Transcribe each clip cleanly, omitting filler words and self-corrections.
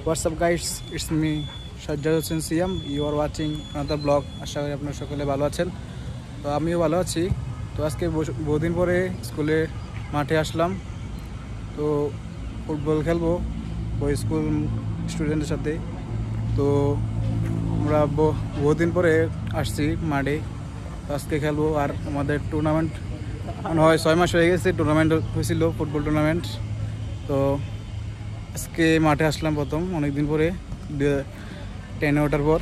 What's up guys, it's me Sajjad Hossain Siam. You are watching another vlog. আশা করি আপনারা সকলে ভালো আছেন। তো আমিও ভালো আছি। তো আজকে বহুদিন পরে স্কুলে মাঠে আসলাম। তো ফুটবল খেলবো ওই স্কুল স্টুডেন্টদের সাথে। তো আমরা বহুদিন পরে আসছি মাঠে। আজকে খেলবো আর আমাদের টুর্নামেন্ট মনে হয় 6 মাস হয়ে গেছে টুর্নামেন্ট হয়েছিল, ফুটবল টুর্নামেন্ট। তো আজকে মাঠে আসলাম প্রথম অনেকদিন পরে 10 ওঠার পর।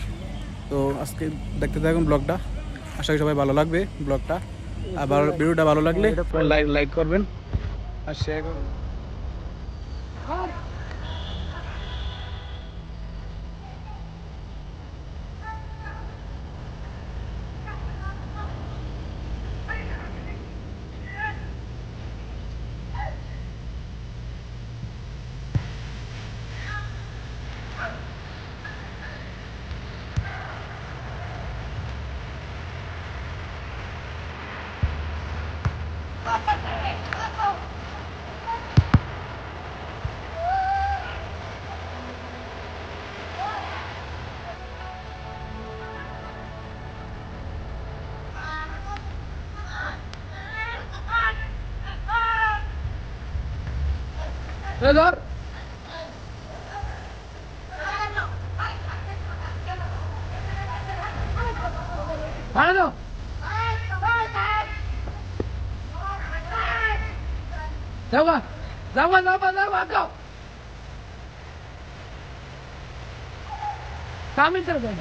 তো আজকে দেখতে থাকুন ব্লগটা, আশা করি সবাই ভালো লাগবে ব্লগটা। আর ভিডিওটা ভালো লাগলে লাইক করবেন আর শেয়ার করবেন। Hello. Hello. Zawa, go. Come in there, then.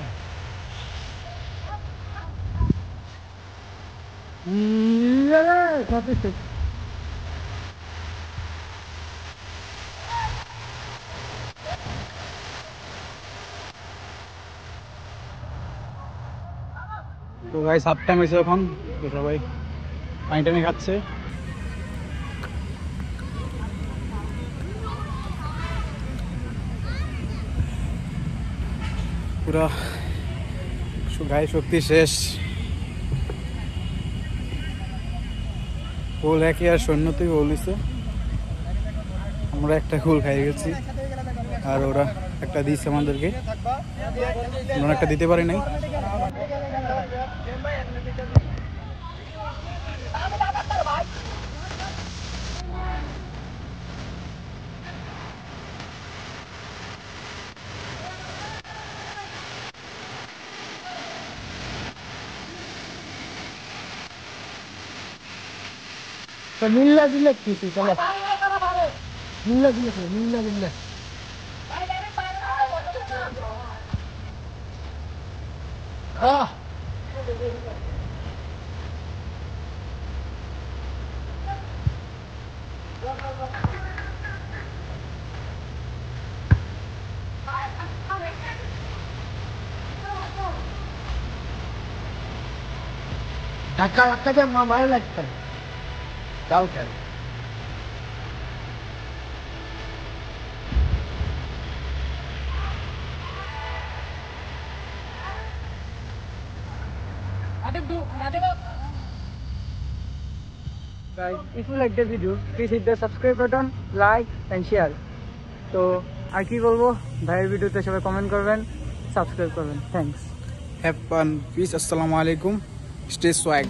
Yeah, what is it? তো গাইস হাফ টাইম হয়েছে এখন, তো সবাই পানি টানি খাচ্ছে। পুরা গায়ে শক্তি শেষ, গোল একই আর সৈন্য থেকে গোল দিচ্ছে। আমরা একটা গোল খাই গেছি আর ওরা একটা দিচ্ছে আমাদেরকে, আমরা একটা দিতে পারি নাই। तो मिलना दिल्ले किसी चलो मिलना दिल्ले हाँ धक्का धक्का जब मोबाइल लगता है क्या करें। Guys, if you like the video, please hit the subscribe button, like and share. তো আর কি বলবো, ভাইয়ের ভিডিওতে সবাই কমেন্ট করবেন, সাবস্ক্রাইব করবেন। থ্যাঙ্কস, হ্যাভ ফান, পিস, আসসালামু আলাইকুম, স্টে সোয়াগ।